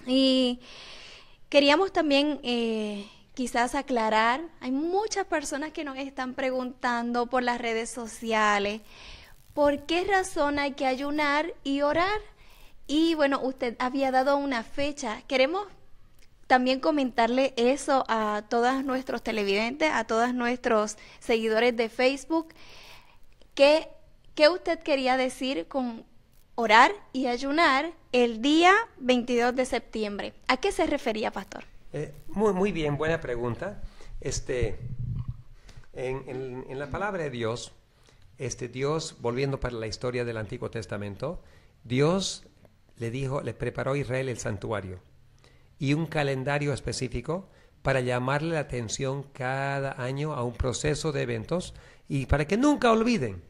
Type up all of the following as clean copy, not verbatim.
Y queríamos también quizás aclarar, hay muchas personas que nos están preguntando por las redes sociales, ¿por qué razón hay que ayunar y orar? Y bueno, usted había dado una fecha. Queremos también comentarle eso a todos nuestros televidentes, a todos nuestros seguidores de Facebook. ¿Qué usted quería decir con orar y ayunar el día 22 de septiembre? ¿A qué se refería, pastor? Muy bien, buena pregunta. En la palabra de Dios, Dios, volviendo para la historia del Antiguo Testamento, Dios le preparó a Israel el santuario y un calendario específico para llamarle la atención cada año a un proceso de eventos y para que nunca olviden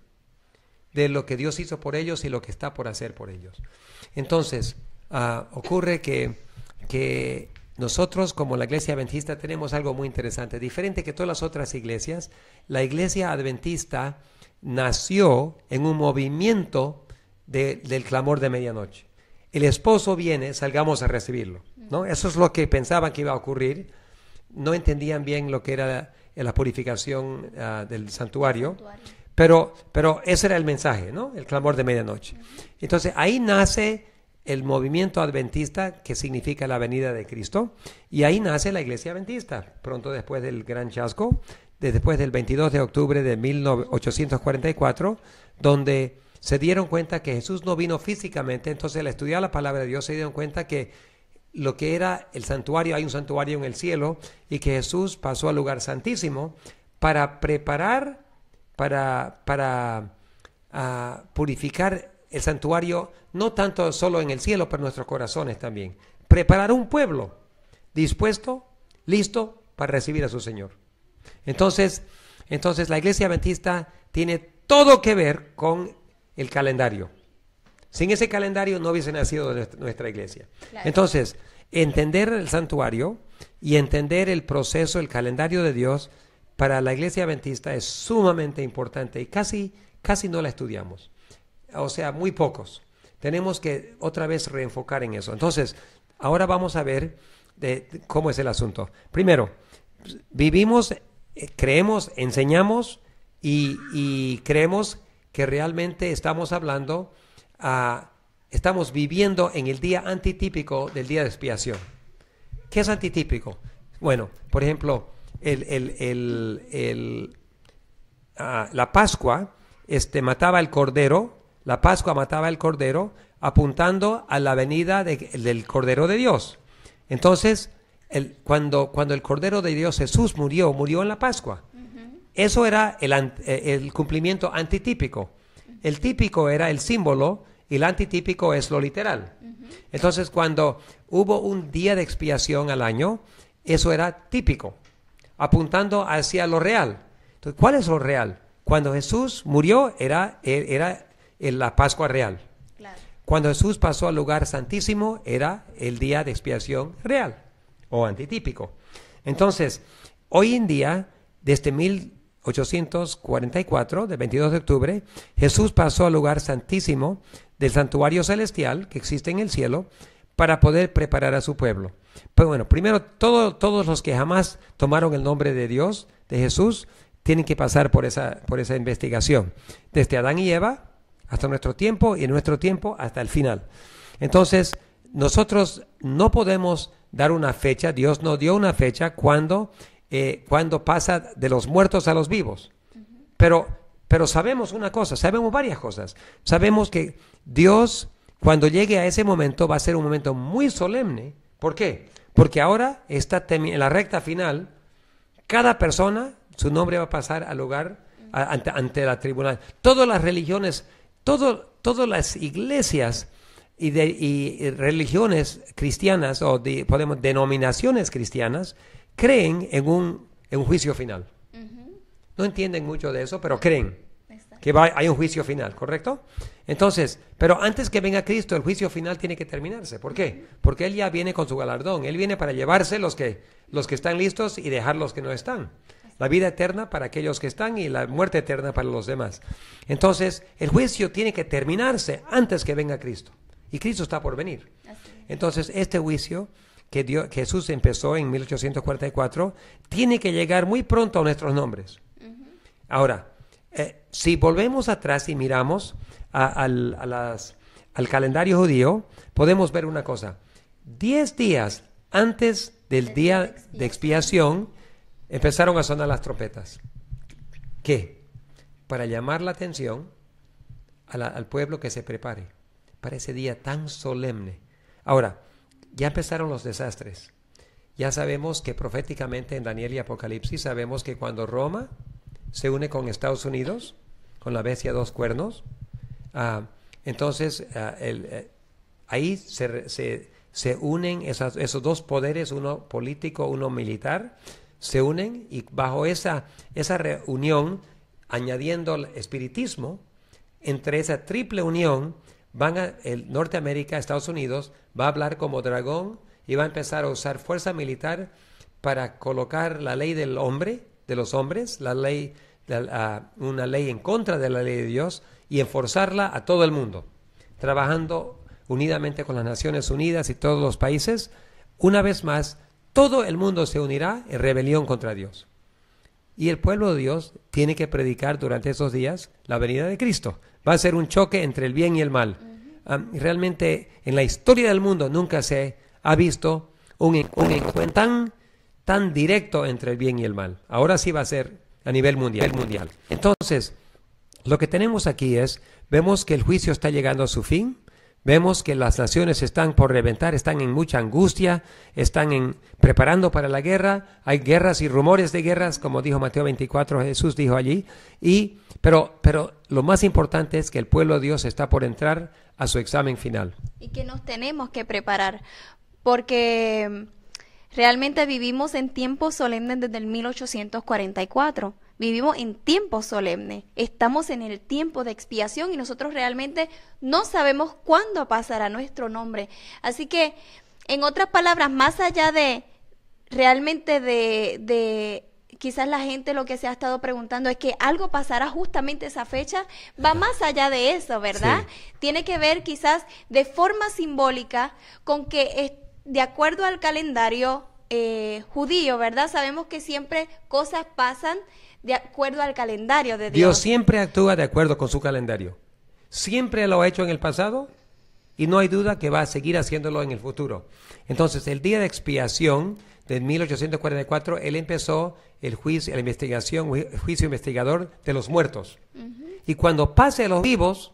de lo que Dios hizo por ellos y lo que está por hacer por ellos. Entonces, ocurre que nosotros como la Iglesia Adventista tenemos algo muy interesante, diferente que todas las otras iglesias. La Iglesia Adventista nació en un movimiento del clamor de medianoche. El esposo viene, salgamos a recibirlo, ¿no? Eso es lo que pensaban que iba a ocurrir. No entendían bien lo que era la purificación del santuario. Pero ese era el mensaje, ¿no? El clamor de medianoche. Entonces ahí nace el movimiento adventista, que significa la venida de Cristo, y ahí nace la Iglesia Adventista, pronto después del gran chasco, después del 22 de octubre de 1844, donde se dieron cuenta que Jesús no vino físicamente. Entonces al estudiar la palabra de Dios se dieron cuenta que lo que era el santuario, hay un santuario en el cielo, y que Jesús pasó al lugar santísimo para preparar, para purificar el santuario, no tanto solo en el cielo, pero en nuestros corazones también. Preparar un pueblo dispuesto, listo para recibir a su Señor. Entonces la Iglesia Adventista tiene todo que ver con el calendario. Sin ese calendario no hubiese nacido nuestra iglesia. Claro. Entonces, entender el santuario y entender el proceso, el calendario de Dios, para la Iglesia Adventista es sumamente importante y casi no la estudiamos. O sea, muy pocos. Tenemos que otra vez reenfocar en eso. Entonces, ahora vamos a ver cómo es el asunto. Primero, vivimos, creemos, enseñamos y creemos que realmente estamos hablando, estamos viviendo en el día antitípico del día de expiación. ¿Qué es antitípico? Bueno, por ejemplo, la Pascua mataba el cordero. La Pascua mataba el cordero apuntando a la venida del Cordero de Dios. Entonces, cuando el Cordero de Dios, Jesús, murió en la Pascua. Eso era el cumplimiento antitípico. El típico era el símbolo y el antitípico es lo literal. Entonces, cuando hubo un día de expiación al año, eso era típico, apuntando hacia lo real. Entonces, ¿cuál es lo real? Cuando Jesús murió era la Pascua real. Claro. Cuando Jesús pasó al lugar santísimo era el día de expiación real o antitípico. Entonces, hoy en día, desde 1844, del 22 de octubre, Jesús pasó al lugar santísimo del santuario celestial que existe en el cielo para poder preparar a su pueblo. Pero bueno, primero, todos los que jamás tomaron el nombre de Dios, de Jesús, tienen que pasar por esa investigación. Desde Adán y Eva hasta nuestro tiempo y en nuestro tiempo hasta el final. Entonces, nosotros no podemos dar una fecha. Dios nos dio una fecha cuando pasa de los muertos a los vivos. Pero sabemos una cosa, sabemos varias cosas. Sabemos que Dios, cuando llegue a ese momento, va a ser un momento muy solemne. ¿Por qué? Porque ahora está en la recta final. Cada persona, su nombre va a pasar al lugar ante la tribunal. Todas las religiones, todas las iglesias y religiones cristianas o denominaciones cristianas creen en un juicio final. No entienden mucho de eso, pero creen que hay un juicio final, ¿correcto? Entonces, pero antes que venga Cristo, el juicio final tiene que terminarse. ¿Por qué? Porque Él ya viene con su galardón. Él viene para llevarse los que están listos y dejar los que no están. La vida eterna para aquellos que están y la muerte eterna para los demás. Entonces, el juicio tiene que terminarse antes que venga Cristo. y Cristo está por venir. Así es. Entonces, este juicio que Jesús empezó en 1844 tiene que llegar muy pronto a nuestros nombres. Ahora, si volvemos atrás y miramos al calendario judío, podemos ver una cosa. 10 días antes del día de expiación empezaron a sonar las trompetas. ¿Qué? Para llamar la atención al pueblo que se prepare para ese día tan solemne. Ahora, ya empezaron los desastres. Ya sabemos que proféticamente en Daniel y Apocalipsis sabemos que cuando Roma se une con Estados Unidos, con la bestia de 2 cuernos, entonces ahí se unen esos 2 poderes, uno político, uno militar, se unen, y bajo esa reunión, añadiendo el espiritismo, entre esa triple unión, el Norteamérica, Estados Unidos, va a hablar como dragón y va a empezar a usar fuerza militar para colocar la ley del hombre, de los hombres, una ley en contra de la ley de Dios, y enforzarla a todo el mundo, trabajando unidamente con las Naciones Unidas y todos los países. Una vez más, todo el mundo se unirá en rebelión contra Dios. Y el pueblo de Dios tiene que predicar durante esos días la venida de Cristo. Va a ser un choque entre el bien y el mal. Realmente en la historia del mundo nunca se ha visto un encuentro tan directo entre el bien y el mal. Ahora sí va a ser a nivel mundial. Entonces, lo que tenemos aquí vemos que el juicio está llegando a su fin. Vemos que las naciones están por reventar, están en mucha angustia, están preparando para la guerra. Hay guerras y rumores de guerras, como dijo Mateo 24, Jesús dijo allí. Pero lo más importante es que el pueblo de Dios está por entrar a su examen final. Y que nos tenemos que preparar, porque realmente vivimos en tiempos solemnes desde el 1844. Vivimos en tiempos solemnes, estamos en el tiempo de expiación y nosotros realmente no sabemos cuándo pasará nuestro nombre. Así que, en otras palabras, más allá de realmente de quizás la gente lo que se ha estado preguntando es que algo pasará justamente esa fecha, va más allá de eso, ¿verdad? Sí. Tiene que ver quizás de forma simbólica con que de acuerdo al calendario judío, ¿verdad? Sabemos que siempre cosas pasan de acuerdo al calendario de Dios. Dios siempre actúa de acuerdo con su calendario. Siempre lo ha hecho en el pasado y no hay duda que va a seguir haciéndolo en el futuro. Entonces, el día de expiación de 1844, él empezó el juicio investigador de los muertos. Y cuando pase a los vivos,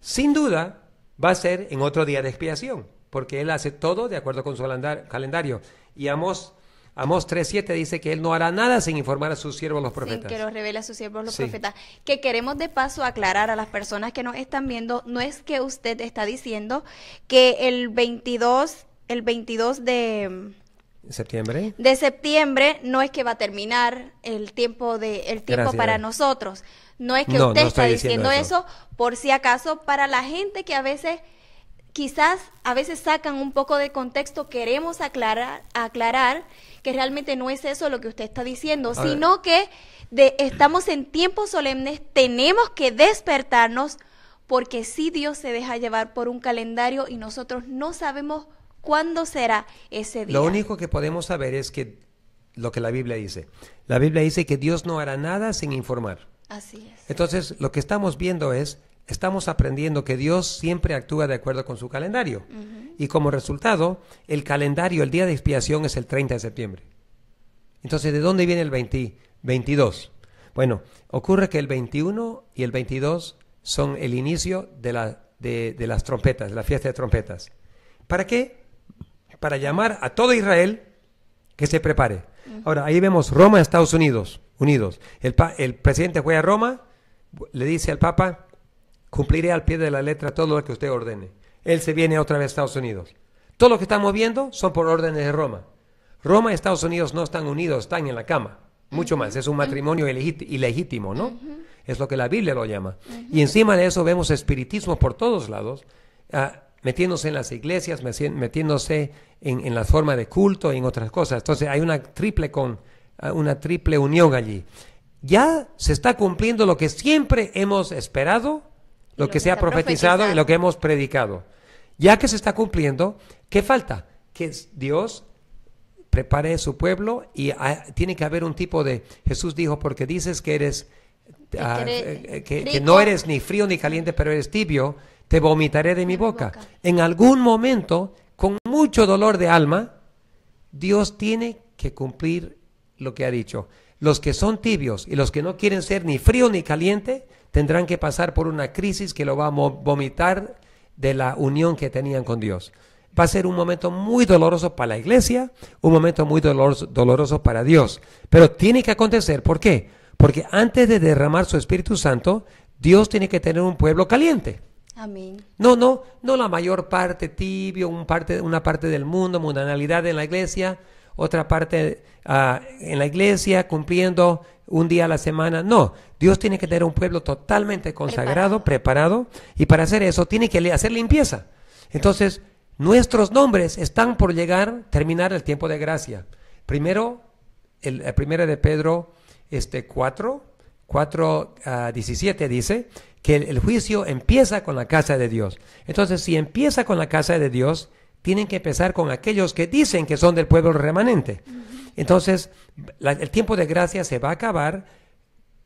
sin duda, va a ser en otro día de expiación, porque él hace todo de acuerdo con su calendario. Y Amós 3:7 dice que él no hará nada sin informar a sus siervos los profetas. Sin que lo revele a sus siervos los profetas. Que queremos de paso aclarar a las personas que nos están viendo, no es que usted está diciendo que el 22 de septiembre no es que va a terminar el tiempo para nosotros. No es que usted está diciendo eso, por si acaso, para la gente que a veces sacan un poco de contexto, queremos aclarar que realmente no es eso lo que usted está diciendo, sino que estamos en tiempos solemnes, tenemos que despertarnos, porque si Dios se deja llevar por un calendario y nosotros no sabemos cuándo será ese día. Lo único que podemos saber es que lo que la Biblia dice. La Biblia dice que Dios no hará nada sin informar. Así es. Entonces, lo que estamos viendo estamos aprendiendo que Dios siempre actúa de acuerdo con su calendario. Y como resultado, el calendario, el día de expiación es el 30 de septiembre. Entonces, ¿de dónde viene el 22? Bueno, ocurre que el 21 y el 22 son el inicio de las trompetas, de la fiesta de trompetas. ¿Para qué? Para llamar a todo Israel que se prepare. Ahora, ahí vemos Roma, Estados Unidos. El presidente fue a Roma, le dice al Papa: cumpliré al pie de la letra todo lo que usted ordene. Él se viene otra vez a Estados Unidos. Todo lo que estamos viendo son por órdenes de Roma. Roma y Estados Unidos no están unidos, están en la cama. Mucho más, es un matrimonio ilegítimo, ¿no? Es lo que la Biblia lo llama. Y encima de eso vemos espiritismo por todos lados, metiéndose en las iglesias, metiéndose en la forma de culto y en otras cosas. Entonces hay una triple unión allí. Ya se está cumpliendo lo que siempre hemos esperado lo que se ha profetizado y lo que hemos predicado. Ya que se está cumpliendo, ¿qué falta? Que Dios prepare su pueblo y tiene que haber un tipo de... Jesús dijo, porque dices que eres... que no eres ni frío ni caliente, pero eres tibio, te vomitaré de mi boca. En algún momento, con mucho dolor de alma, Dios tiene que cumplir lo que ha dicho. Los que son tibios y los que no quieren ser ni frío ni caliente, tendrán que pasar por una crisis que lo va a vomitar de la unión que tenían con Dios. Va a ser un momento muy doloroso para la iglesia, un momento muy doloroso para Dios. Pero tiene que acontecer, ¿por qué? Porque antes de derramar su Espíritu Santo, Dios tiene que tener un pueblo caliente. Amén. No la mayor parte tibio, una parte del mundo, mundanalidad en la iglesia, otra parte en la iglesia cumpliendo un día a la semana. No, Dios tiene que tener un pueblo totalmente consagrado, preparado, y para hacer eso tiene que hacer limpieza. Entonces, nuestros nombres están por terminar el tiempo de gracia. Primero, el primero de Pedro 4:17 dice que el juicio empieza con la casa de Dios. Entonces, si empieza con la casa de Dios, tienen que empezar con aquellos que dicen que son del pueblo remanente. Entonces, el tiempo de gracia se va a acabar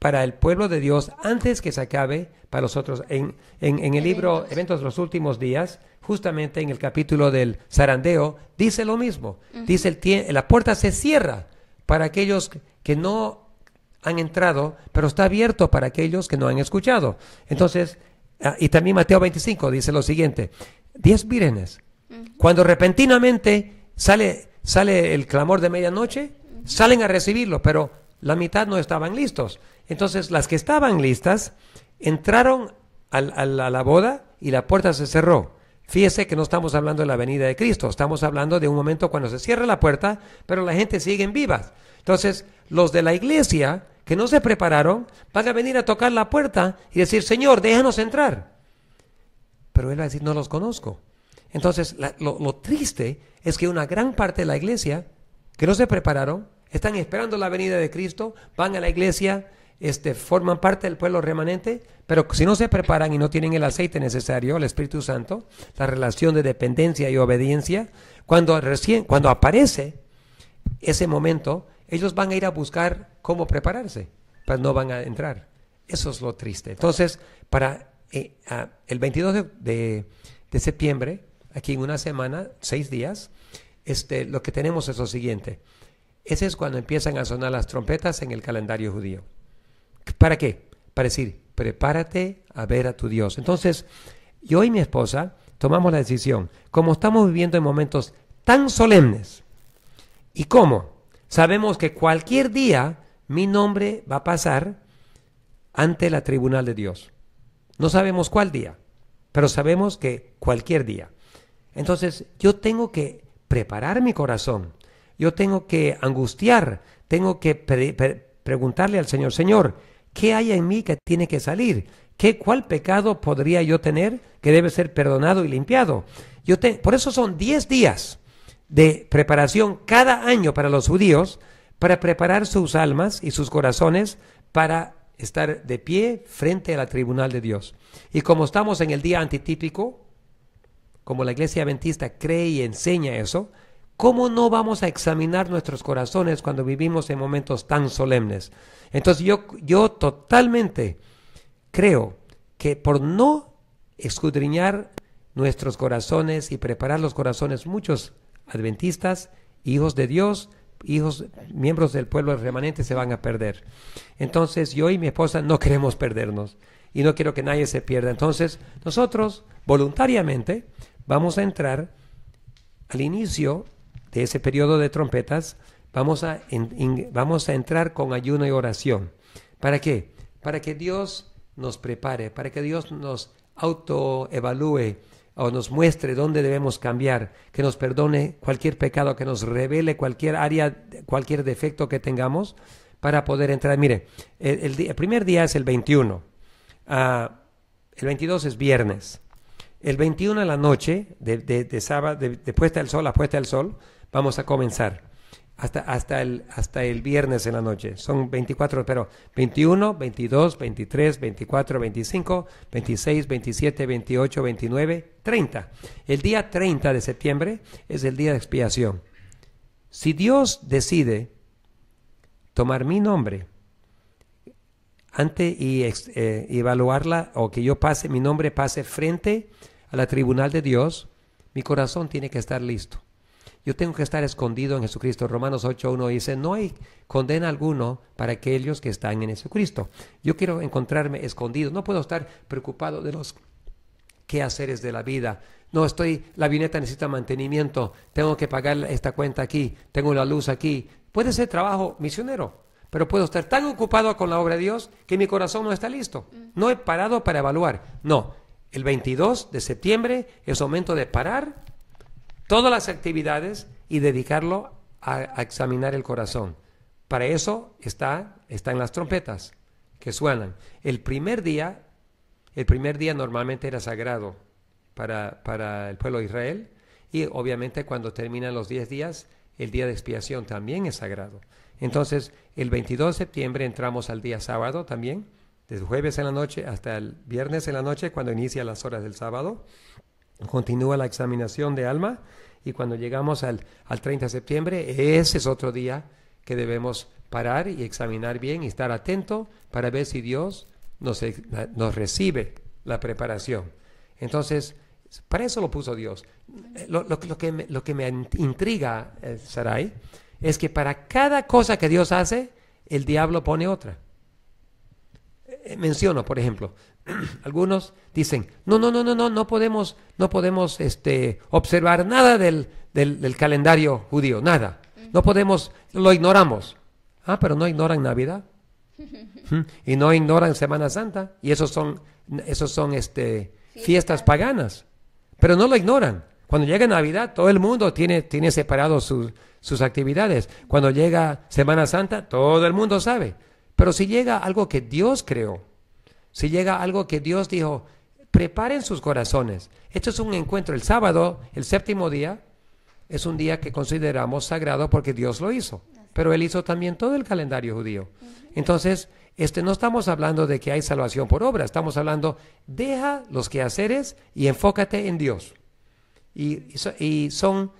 para el pueblo de Dios antes que se acabe para los otros. En el libro Eventos de los Últimos Días, justamente en el capítulo del zarandeo, dice lo mismo. Dice, la puerta se cierra para aquellos que no han entrado, pero está abierto para aquellos que no han escuchado. Entonces, y también Mateo 25 dice lo siguiente: 10 vírgenes, cuando repentinamente sale el clamor de medianoche, salen a recibirlo, pero la mitad no estaban listos. Entonces, las que estaban listas entraron a la boda y la puerta se cerró. Fíjese que no estamos hablando de la venida de Cristo, estamos hablando de un momento cuando se cierra la puerta, pero la gente sigue en vivas. Entonces, los de la iglesia que no se prepararon van a venir a tocar la puerta y decir: Señor, déjanos entrar. Pero Él va a decir: no los conozco. Entonces, lo triste es que una gran parte de la iglesia que no se prepararon, están esperando la venida de Cristo, van a la iglesia, forman parte del pueblo remanente, pero si no se preparan y no tienen el aceite necesario, el Espíritu Santo, la relación de dependencia y obediencia, cuando aparece ese momento, ellos van a ir a buscar cómo prepararse, pero no van a entrar. Eso es lo triste. Entonces, para el 22 de septiembre, aquí en una semana, 6 días, lo que tenemos es lo siguiente. Ese es cuando empiezan a sonar las trompetas en el calendario judío. ¿Para qué? Para decir: prepárate a ver a tu Dios. Entonces, yo y mi esposa tomamos la decisión, como estamos viviendo en momentos tan solemnes, ¿y cómo? Sabemos que cualquier día mi nombre va a pasar ante la tribunal de Dios. No sabemos cuál día, pero sabemos que cualquier día. Entonces, yo tengo que preparar mi corazón. Yo tengo que angustiar, tengo que preguntarle al Señor: Señor, ¿qué hay en mí que tiene que salir? ¿Cuál pecado podría yo tener que debe ser perdonado y limpiado? Por eso son 10 días de preparación cada año para los judíos, para preparar sus almas y sus corazones para estar de pie frente a la tribunal de Dios. Y como estamos en el día antitípico, como la iglesia adventista cree y enseña eso, ¿cómo no vamos a examinar nuestros corazones cuando vivimos en momentos tan solemnes? Entonces yo totalmente creo que por no escudriñar nuestros corazones y preparar los corazones, muchos adventistas, hijos de Dios, miembros del pueblo remanente se van a perder. Entonces yo y mi esposa no queremos perdernos y no quiero que nadie se pierda. Entonces nosotros voluntariamente vamos a entrar al inicio de ese periodo de trompetas. Vamos a entrar con ayuno y oración. ¿Para qué? Para que Dios nos prepare, para que Dios nos autoevalúe o nos muestre dónde debemos cambiar, que nos perdone cualquier pecado, que nos revele cualquier área, cualquier defecto que tengamos para poder entrar. Mire, el primer día es el 21, el 22 es viernes, el 21 en la noche de sábado, de puesta del sol a puesta del sol, vamos a comenzar. hasta el viernes en la noche. Son 24, pero 21, 22, 23, 24, 25, 26, 27, 28, 29, 30. El día 30 de septiembre es el día de expiación. Si Dios decide tomar mi nombre y evaluarla, o que mi nombre pase frente a la tribunal de Dios, mi corazón tiene que estar listo. Yo tengo que estar escondido en Jesucristo. Romanos 8:1 dice, no hay condena alguno para aquellos que están en Jesucristo. Yo quiero encontrarme escondido. No puedo estar preocupado de los quehaceres de la vida. No, la avioneta necesita mantenimiento. Tengo que pagar esta cuenta aquí. Tengo la luz aquí. Puede ser trabajo misionero, pero puedo estar tan ocupado con la obra de Dios que mi corazón no está listo. No he parado para evaluar. No, el 22 de septiembre es momento de parar todas las actividades y dedicarlo a examinar el corazón. Para eso están las trompetas que suenan. El primer día normalmente era sagrado para el pueblo de Israel, y obviamente cuando terminan los 10 días, el día de expiación también es sagrado. Entonces, el 22 de septiembre entramos al día sábado también, desde jueves en la noche hasta el viernes en la noche, cuando inicia las horas del sábado. Continúa la examinación de alma, y cuando llegamos al 30 de septiembre, ese es otro día que debemos parar y examinar bien y estar atento para ver si Dios nos recibe la preparación. Entonces, para eso lo puso Dios. Lo que me intriga, Sarai, es que para cada cosa que Dios hace, el diablo pone otra. Menciono, por ejemplo, algunos dicen, no podemos observar nada del calendario judío, nada. No podemos, lo ignoramos. Pero no ignoran Navidad. Y no ignoran Semana Santa. Y esos son fiestas paganas. Pero no lo ignoran. Cuando llega Navidad, todo el mundo tiene separado sus actividades. Cuando llega Semana Santa, todo el mundo sabe. Pero si llega algo que Dios creó, si llega algo que Dios dijo, preparen sus corazones. Esto es un encuentro. El sábado, el séptimo día, es un día que consideramos sagrado porque Dios lo hizo. Pero Él hizo también todo el calendario judío. Entonces, no estamos hablando de que hay salvación por obra. Estamos hablando, deja los quehaceres y enfócate en Dios. Y son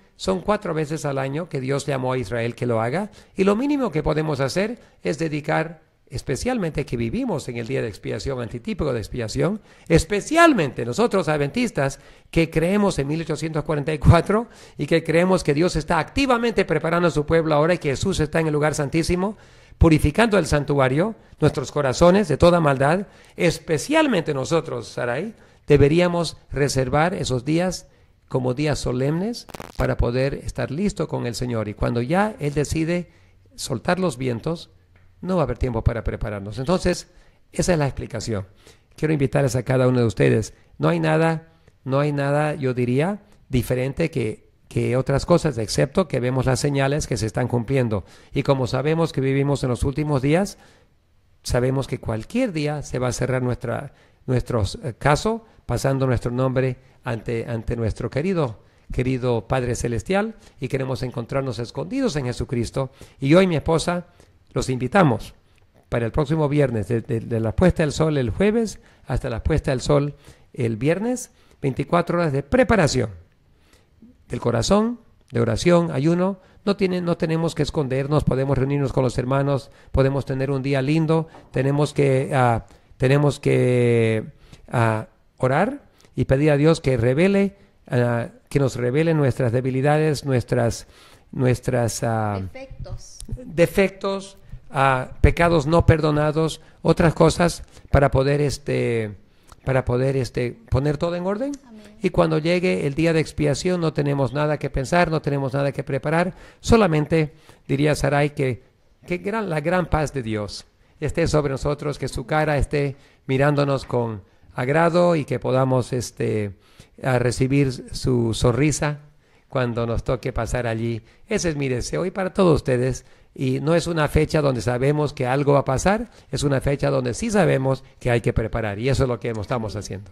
4 veces al año que Dios llamó a Israel que lo haga. Y lo mínimo que podemos hacer es dedicar, especialmente que vivimos en el día de expiación, antitípico de expiación, especialmente nosotros adventistas que creemos en 1844 y que creemos que Dios está activamente preparando a su pueblo ahora y que Jesús está en el lugar santísimo, purificando el santuario, nuestros corazones de toda maldad. Especialmente nosotros, Sarai, deberíamos reservar esos días como días solemnes para poder estar listo con el Señor. Y cuando ya Él decide soltar los vientos, no va a haber tiempo para prepararnos. Entonces, esa es la explicación. Quiero invitarles a cada uno de ustedes. No hay nada, yo diría, diferente que otras cosas, excepto que vemos las señales que se están cumpliendo. Y como sabemos que vivimos en los últimos días, sabemos que cualquier día se va a cerrar nuestro caso, pasando nuestro nombre ante nuestro querido Padre Celestial, y queremos encontrarnos escondidos en Jesucristo. Y yo y mi esposa los invitamos para el próximo viernes, de la puesta del sol el jueves hasta la puesta del sol el viernes, 24 horas de preparación del corazón, de oración, ayuno. No tenemos que escondernos, podemos reunirnos con los hermanos, podemos tener un día lindo, tenemos que orar y pedir a Dios que nos revele nuestras debilidades, nuestras defectos, pecados no perdonados, otras cosas para poder poner todo en orden. Amén. Y cuando llegue el día de expiación no tenemos nada que pensar, no tenemos nada que preparar, solamente diría Sarai que la gran paz de Dios esté sobre nosotros, que su cara esté mirándonos con agrado y que podamos recibir su sonrisa cuando nos toque pasar allí. Ese es mi deseo y para todos ustedes. Y no es una fecha donde sabemos que algo va a pasar, es una fecha donde sí sabemos que hay que preparar. Y eso es lo que estamos haciendo.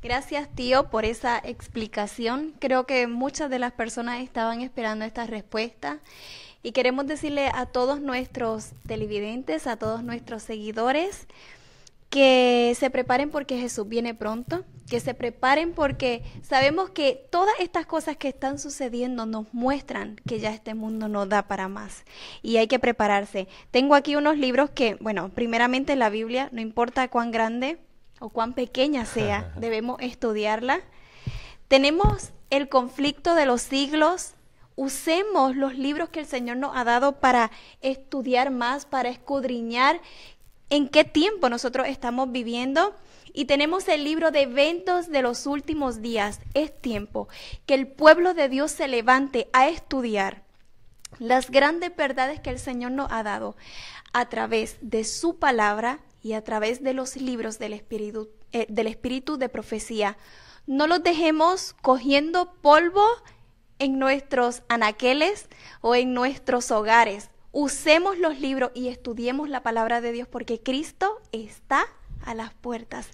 Gracias, tío, por esa explicación. Creo que muchas de las personas estaban esperando esta respuesta y queremos decirle a todos nuestros televidentes, a todos nuestros seguidores, que se preparen porque Jesús viene pronto, que se preparen porque sabemos que todas estas cosas que están sucediendo nos muestran que ya este mundo no da para más y hay que prepararse. Tengo aquí unos libros que, bueno, primeramente la Biblia, no importa cuán grande o cuán pequeña sea, debemos estudiarla. Tenemos el conflicto de los siglos. Usemos los libros que el Señor nos ha dado para estudiar más, para escudriñar en qué tiempo nosotros estamos viviendo. Y tenemos el libro de eventos de los últimos días. Es tiempo que el pueblo de Dios se levante a estudiar las grandes verdades que el Señor nos ha dado a través de su palabra y a través de los libros del espíritu de profecía. No los dejemos cogiendo polvo en nuestros anaqueles o en nuestros hogares. Usemos los libros y estudiemos la palabra de Dios porque Cristo está a las puertas.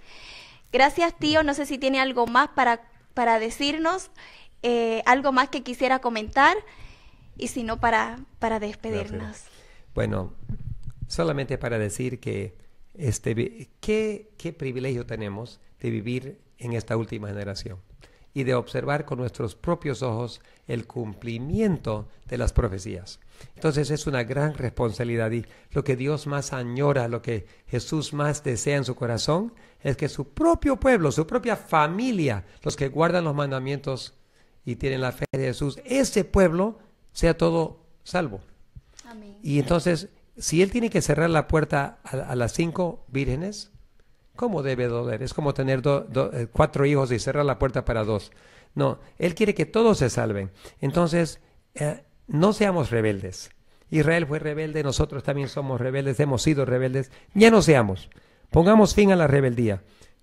Gracias, tío. No sé si tiene algo más para decirnos, algo más que quisiera comentar y si no para despedirnos. Gracias. Bueno, solamente para decir que qué privilegio tenemos de vivir en esta última generación y de observar con nuestros propios ojos el cumplimiento de las profecías. Entonces es una gran responsabilidad y lo que Dios más añora, lo que Jesús más desea en su corazón es que su propio pueblo, su propia familia, los que guardan los mandamientos y tienen la fe de Jesús, ese pueblo sea todo salvo. Amén. Y entonces, si Él tiene que cerrar la puerta a las 5 vírgenes, ¿cómo debe doler? Es como tener 4 hijos y cerrar la puerta para 2. No, Él quiere que todos se salven. Entonces, no seamos rebeldes. Israel fue rebelde, nosotros también somos rebeldes, hemos sido rebeldes. Ya no seamos. Pongamos fin a la rebeldía.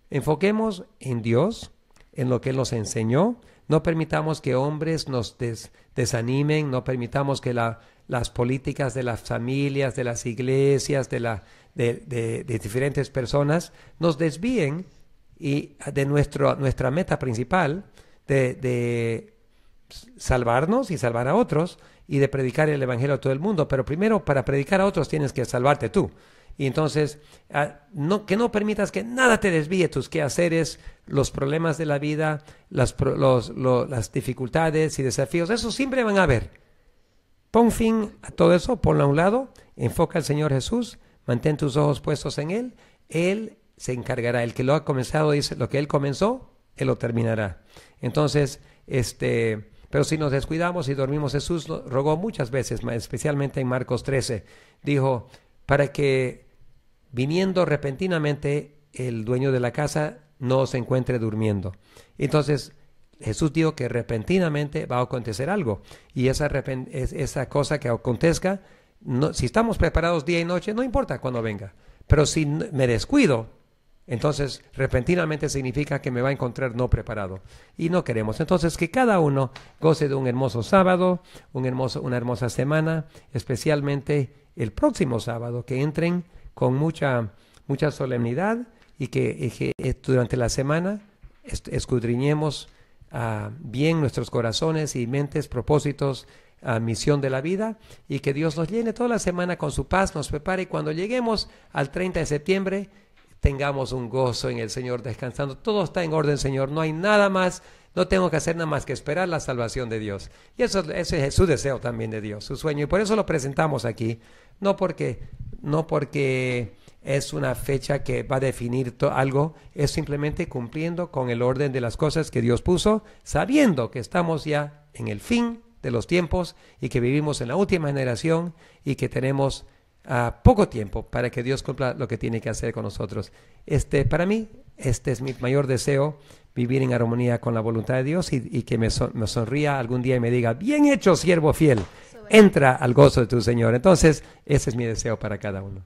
Enfoquemos en Dios, en lo que Él nos enseñó. No permitamos que hombres nos desanimen, no permitamos que las políticas de las familias, de las iglesias, de diferentes personas nos desvíen y de nuestra meta principal de salvarnos y salvar a otros y de predicar el evangelio a todo el mundo. Pero primero, para predicar a otros tienes que salvarte tú. Y entonces, que no permitas que nada te desvíe tus quehaceres, los problemas de la vida, las dificultades y desafíos. Eso siempre van a haber. Pon fin a todo eso, ponlo a un lado, enfoca al Señor Jesús, mantén tus ojos puestos en Él. Él se encargará. El que lo ha comenzado, dice, lo que Él comenzó, Él lo terminará. Entonces, pero si nos descuidamos y dormimos, Jesús rogó muchas veces, especialmente en Marcos 13, dijo, para que viniendo repentinamente el dueño de la casa no se encuentre durmiendo. Entonces Jesús dijo que repentinamente va a acontecer algo y esa cosa que acontezca, si estamos preparados día y noche, no importa cuándo venga, pero si me descuido, entonces repentinamente significa que me va a encontrar no preparado y no queremos. Entonces que cada uno goce de un hermoso sábado, una hermosa semana, especialmente el próximo sábado, que entren con mucha solemnidad y que durante la semana escudriñemos bien nuestros corazones y mentes, propósitos, misión de la vida, y que Dios nos llene toda la semana con su paz, nos prepare y cuando lleguemos al 30 de septiembre tengamos un gozo en el Señor descansando. Todo está en orden, Señor, no hay nada más, no tengo que hacer nada más que esperar la salvación de Dios. Y ese es su deseo también de Dios, su sueño, y por eso lo presentamos aquí, no porque es una fecha que va a definir algo, es simplemente cumpliendo con el orden de las cosas que Dios puso, sabiendo que estamos ya en el fin de los tiempos y que vivimos en la última generación y que tenemos poco tiempo para que Dios cumpla lo que tiene que hacer con nosotros. Para mí, este es mi mayor deseo, vivir en armonía con la voluntad de Dios y que me sonría algún día y me diga, bien hecho, siervo fiel, entra al gozo de tu Señor. Entonces, ese es mi deseo para cada uno.